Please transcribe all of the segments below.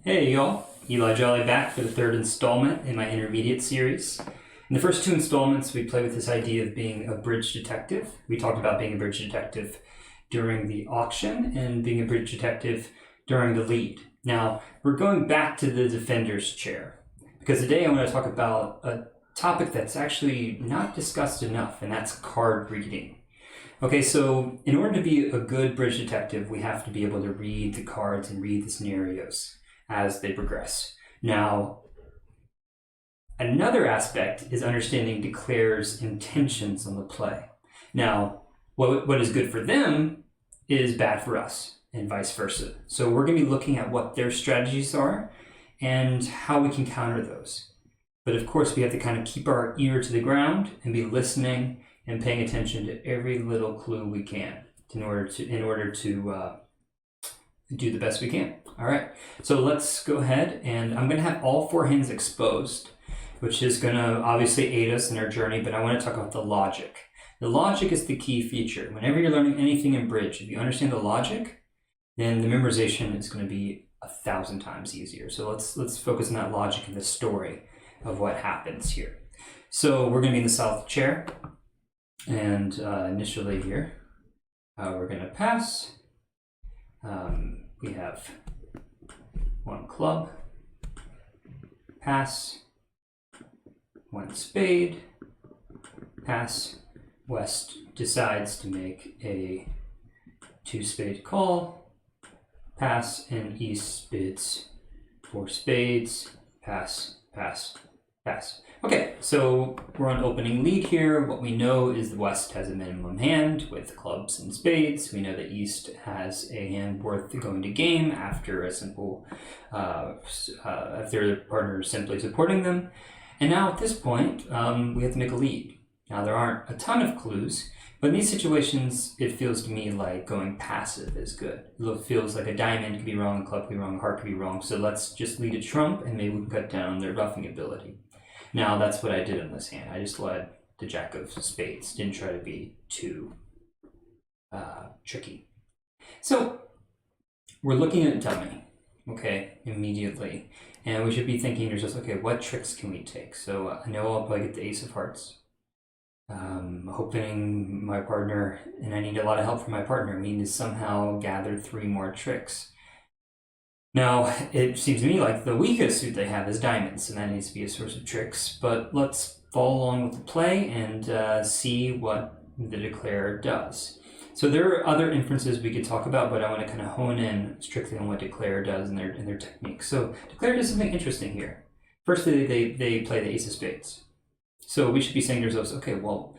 Hey y'all, Eli Jolly back for the third installment in my intermediate series. In the first two installments, we played with this idea of being a bridge detective. We talked about being a bridge detective during the auction and being a bridge detective during the lead. Now, we're going back to the defender's chair because today I want to talk about a topic that's actually not discussed enough, and that's card reading. Okay, so in order to be a good bridge detective, we have to be able to read the cards and read the scenarios as they progress. Now, another aspect is understanding declare's intentions on the play. Now, what is good for them is bad for us, and vice versa. So we're going to be looking at what their strategies are and how we can counter those. But of course, we have to kind of keep our ear to the ground and be listening and paying attention to every little clue we can in order to do the best we can. All right, so let's go ahead, and I'm going to have all four hands exposed, which is going to obviously aid us in our journey, but I want to talk about the logic. The logic is the key feature. Whenever you're learning anything in bridge, if you understand the logic, then the memorization is going to be 1,000 times easier. So let's focus on that logic and the story of what happens here. So we're going to be in the south chair, and initially here, we're going to pass. We have one club, pass, one spade, pass. West decides to make a two-spade call, pass, and East bids for spades, pass, pass, pass. Okay, so we're on opening lead here. What we know is the West has a minimum hand with clubs and spades. We know that East has a hand worth going to game after a simple, after the partner is simply supporting them. And now at this point, we have to make a lead. Now there aren't a ton of clues, but in these situations, it feels to me like going passive is good. It feels like a diamond could be wrong, a club could be wrong, a heart could be wrong. So let's just lead a trump and maybe we can cut down their roughing ability. Now that's what I did in this hand. I just led the jack of spades. Didn't try to be too tricky. So we're looking at dummy, okay, immediately. And we should be thinking to ourselves, okay, what tricks can we take? So I know I'll probably get the ace of hearts. Hoping my partner, and I need a lot of help from my partner, we need to somehow gather 3 more tricks. Now, it seems to me like the weakest suit they have is diamonds, and that needs to be a source of tricks, but let's follow along with the play and see what the declare does. So there are other inferences we could talk about, but I want to kind of hone in strictly on what declare does in their technique. So declare does something interesting here. Firstly, they play the ace of spades. So we should be saying to ourselves, okay, well,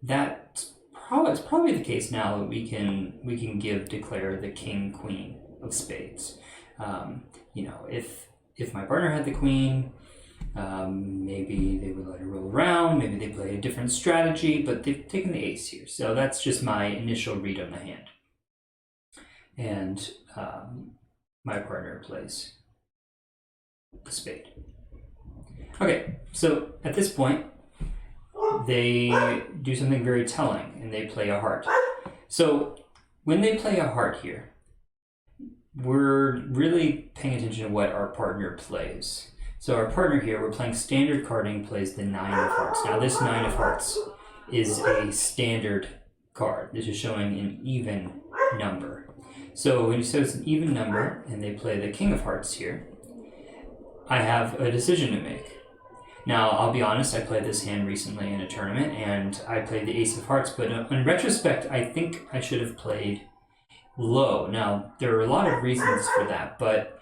it's probably the case now that we can give declare the king queen of spades. If my partner had the queen, maybe they would let her roll around, maybe they play a different strategy, but they've taken the ace here. So that's just my initial read on the hand. And my partner plays the spade. Okay, so at this point, they do something very telling, and they play a heart. So when they play a heart here, we're really paying attention to what our partner plays. So our partner here, we're playing standard carding, plays the 9 of hearts. Now this 9 of hearts is a standard card. This is showing an even number. So when you say it's an even number, and they play the king of hearts here, I have a decision to make. Now, I'll be honest, I played this hand recently in a tournament, and I played the ace of hearts, but in retrospect, I think I should have played low. Now, there are a lot of reasons for that, but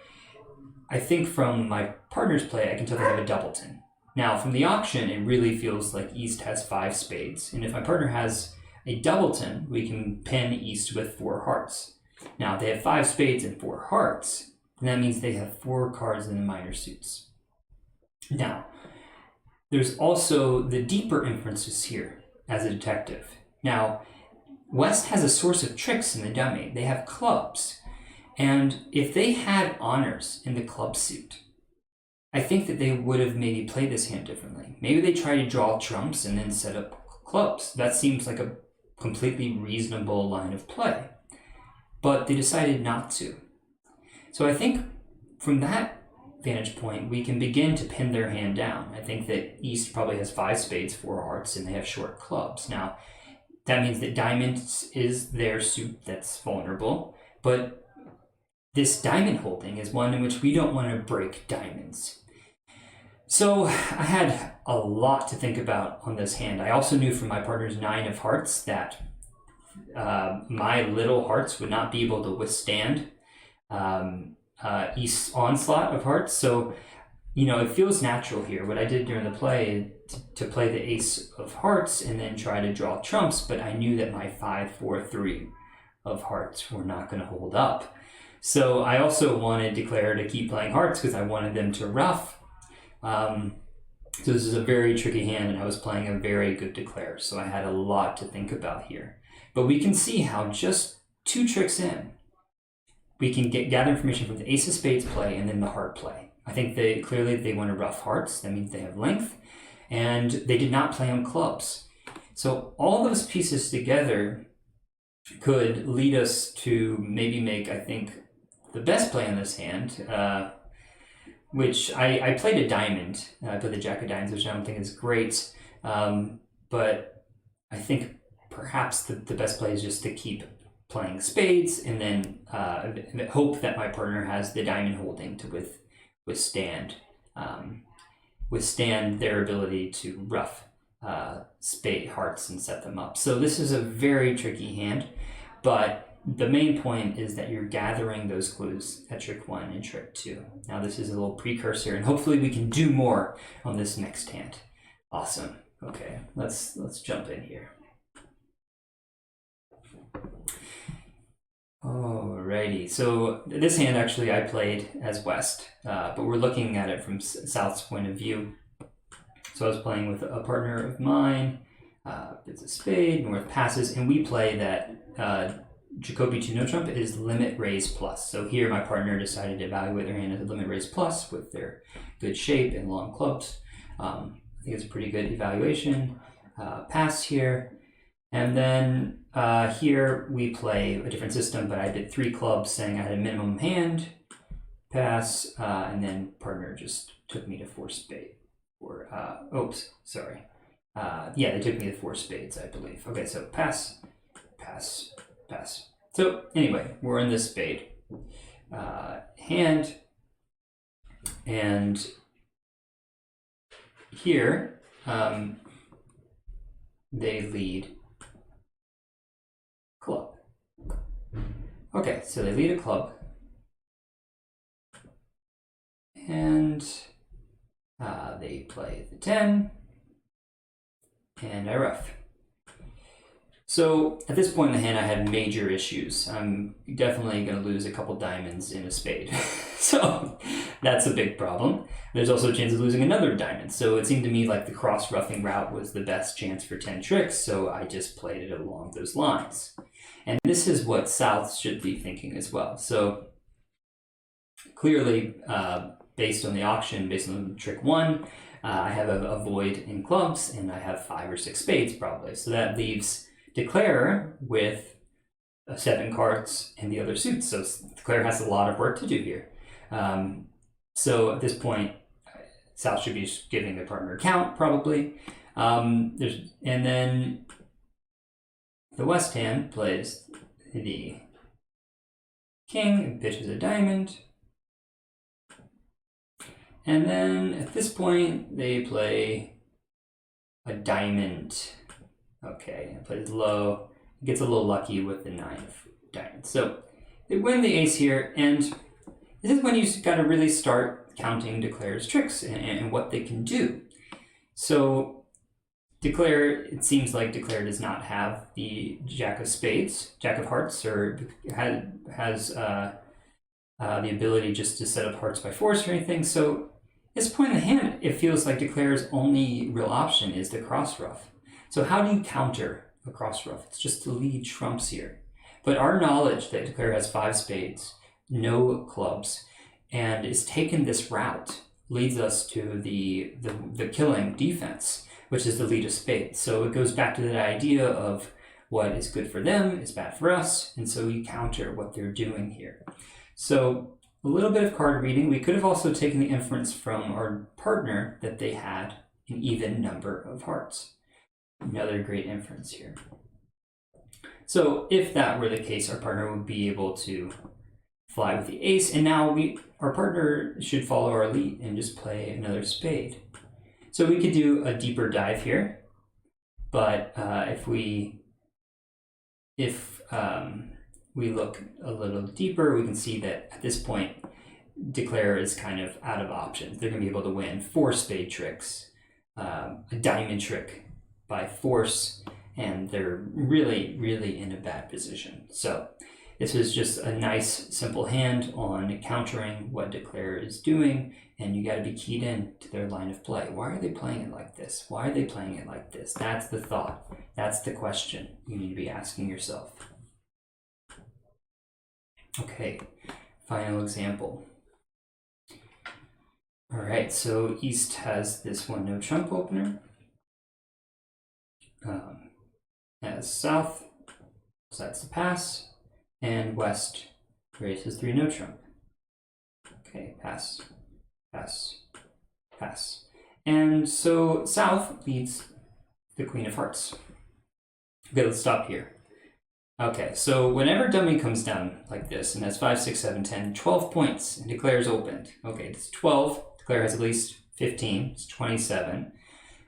I think from my partner's play, I can tell they have a doubleton. Now, from the auction, it really feels like East has 5 spades, and if my partner has a doubleton, we can pin East with 4 hearts. Now, if they have 5 spades and 4 hearts, then that means they have 4 cards in the minor suits. Now, there's also the deeper inferences here as a detective. Now, West has a source of tricks in the dummy. They have clubs. And if they had honors in the club suit, I think that they would have maybe played this hand differently. Maybe they try to draw trumps and then set up clubs. That seems like a completely reasonable line of play. But they decided not to. So I think from that vantage point, we can begin to pin their hand down. I think that East probably has 5 spades, 4 hearts, and they have short clubs. Now, that means that diamonds is their suit that's vulnerable, but this diamond holding is one in which we don't want to break diamonds. So I had a lot to think about on this hand. I also knew from my partner's 9 of hearts that my little hearts would not be able to withstand East's onslaught of hearts. So, it feels natural here. What I did during the play to play the ace of hearts and then try to draw trumps, but I knew that my 5, 4, 3 of hearts were not going to hold up. So I also wanted Declare to keep playing hearts because I wanted them to ruff. So this is a very tricky hand, and I was playing a very good Declare, so I had a lot to think about here. But we can see how just 2 tricks in, we can gather information from the ace of spades play and then the heart play. I think they want to ruff hearts. That means they have length, and they did not play on clubs. So all those pieces together could lead us to maybe make, I think, the best play in this hand, which I played a diamond. I played the jack of diamonds, which I don't think is great, but I think perhaps the best play is just to keep playing spades and then hope that my partner has the diamond holding to withstand their ability to ruff spade hearts and set them up. So this is a very tricky hand, but the main point is that you're gathering those clues at trick 1 and trick 2. Now this is a little precursor, and hopefully we can do more on this next hand. Awesome. Okay, let's jump in here. Alrighty, so this hand actually I played as West, but we're looking at it from South's point of view. So I was playing with a partner of mine, it's a spade, North passes, and we play that Jacoby to no trump is limit raise plus. So here my partner decided to evaluate their hand as a limit raise plus with their good shape and long clubs. I think it's a pretty good evaluation. Pass here. And then here we play a different system, but I did 3 clubs saying I had a minimum hand, pass, and then partner just took me to 4 spade. They took me to 4 spades, I believe. Okay, so pass, pass, pass. So anyway, we're in this spade hand, and here they lead club. Okay, so they lead a club, and they play the 10, and I ruff. So at this point in the hand, I had major issues. I'm definitely going to lose a couple diamonds in a spade. So that's a big problem. There's also a chance of losing another diamond. So it seemed to me like the cross-ruffing route was the best chance for 10 tricks, so I just played it along those lines. And this is what South should be thinking as well. So clearly, based on the auction, based on trick 1, I have a void in clubs, and I have 5 or 6 spades probably. So that leaves Declare with 7 cards and the other suits. So Declare has a lot of work to do here. So at this point, South should be just giving their partner a count probably. And then the West hand plays the king and pitches a diamond. And then at this point, they play a diamond. Okay, it plays low. It gets a little lucky with the 9 of diamonds. So they win the ace here, and this is when you got to really start counting Declare's tricks and what they can do. So Declare, it seems like Declare does not have the Jack of Spades, Jack of Hearts, or has the ability just to set up hearts by force or anything. So at this point in the hand, it feels like Declare's only real option is the cross ruff. So how do you counter a cross ruff? It's just to lead trumps here. But our knowledge that Declare has 5 spades, no clubs, and is taken this route leads us to the killing defense, which is the lead of spades. So it goes back to that idea of what is good for them is bad for us, and so you counter what they're doing here. So a little bit of card reading. We could have also taken the inference from our partner that they had an even number of hearts. Another great inference here. So if that were the case, our partner would be able to fly with the ace, and now our partner should follow our lead and just play another spade. So we could do a deeper dive here, but if we look a little deeper, we can see that at this point, Declare is kind of out of options. They're going to be able to win 4 spade tricks, a diamond trick by force, and they're really, really in a bad position. So this is just a nice, simple hand on countering what Declare is doing, and you got to be keyed in to their line of play. Why are they playing it like this? Why are they playing it like this? That's the thought. That's the question you need to be asking yourself. Okay, final example. All right, so East has this one no trump opener. As South decides to pass, and West raises 3 no trump. Okay, pass, pass, pass. And so South leads the Queen of Hearts. Okay, let's stop here. Okay, so whenever dummy comes down like this and has 5, 6, 7, 10, 12 points and Declare's opened. Okay, it's 12. Declare has at least 15. It's 27.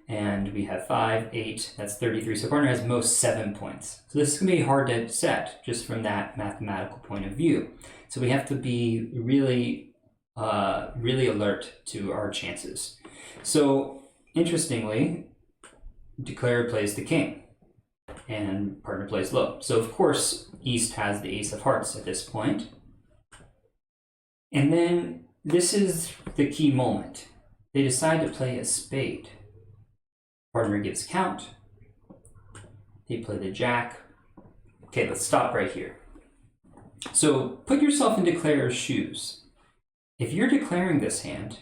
And we have 5, 8, that's 33. So partner has most 7 points. So this is going to be hard to set just from that mathematical point of view. So we have to be really, really alert to our chances. So interestingly, Declare plays the king and partner plays low. So of course, East has the ace of hearts at this point. And then this is the key moment. They decide to play a spade. Partner gives count. They play the jack. Okay, let's stop right here. So put yourself in Declare's shoes. If you're declaring this hand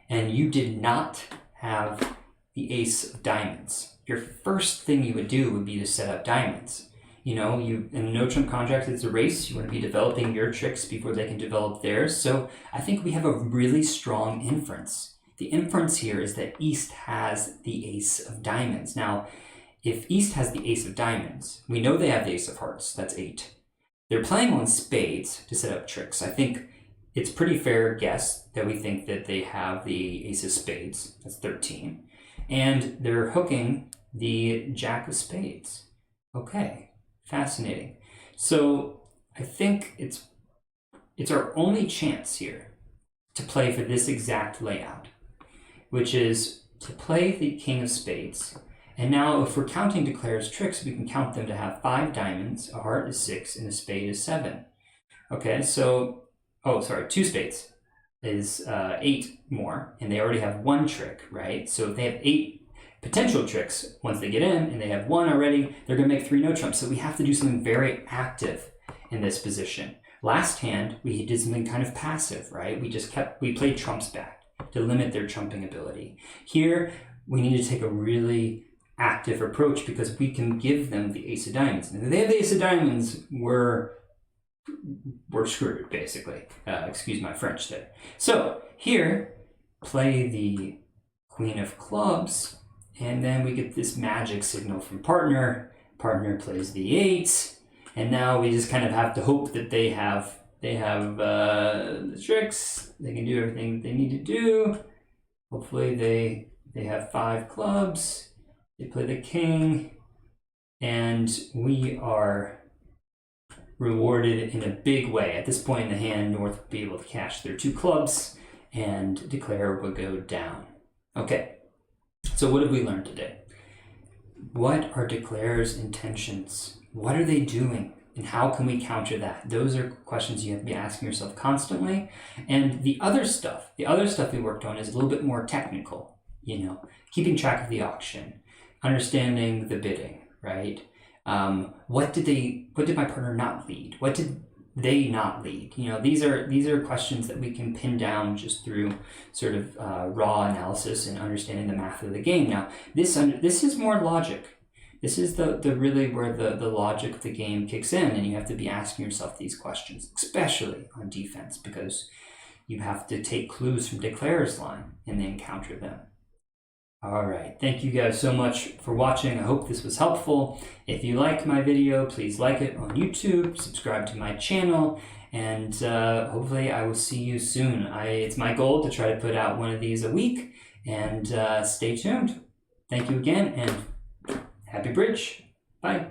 and you did not have the ace of diamonds, your first thing you would do would be to set up diamonds. You know, in a no trump contract, it's a race. You want to be developing your tricks before they can develop theirs. So I think we have a really strong inference. The inference here is that East has the ace of diamonds. Now, if East has the ace of diamonds, we know they have the ace of hearts. That's 8. They're playing on spades to set up tricks. I think it's pretty fair guess that we think that they have the ace of spades. That's 13. And they're hooking the jack of spades. Okay, fascinating. So I think it's our only chance here to play for this exact layout, which is to play the king of spades. And now if we're counting Declare's tricks, we can count them to have 5 diamonds, a heart is 6, and a spade is 7. Okay, so, 2 spades is 8 more, and they already have 1 trick, right? So if they have 8 potential tricks, once they get in, and they have 1 already, they're gonna make 3 no trumps. So we have to do something very active in this position. Last hand, we did something kind of passive, right? We played trumps back to limit their trumping ability. Here, we need to take a really active approach because we can give them the ace of diamonds. And if they have the ace of diamonds, we're screwed, basically. Excuse my French there. So here, play the queen of clubs, and then we get this magic signal from partner. Partner plays the 8, and now we just kind of have to hope that they have the tricks. They can do everything they need to do. Hopefully they have 5 clubs. They play the king, and we are rewarded in a big way. At this point in the hand, North will be able to cash their 2 clubs, and Declare will go down. Okay, so what have we learned today? What are Declare's intentions? What are they doing? And how can we counter that? Those are questions you have to be asking yourself constantly. And the other stuff we worked on is a little bit more technical, keeping track of the auction, understanding the bidding, right? What did my partner not lead? What did they not lead? These are questions that we can pin down just through sort of raw analysis and understanding the math of the game. Now, this is more logic. This is the really where the logic of the game kicks in, and you have to be asking yourself these questions, especially on defense, because you have to take clues from Declare's line and then counter them. All right, thank you guys so much for watching. I hope this was helpful. If you liked my video, please like it on YouTube, subscribe to my channel, and hopefully I will see you soon. It's my goal to try to put out one of these a week, and stay tuned. Thank you again, and happy bridge. Bye.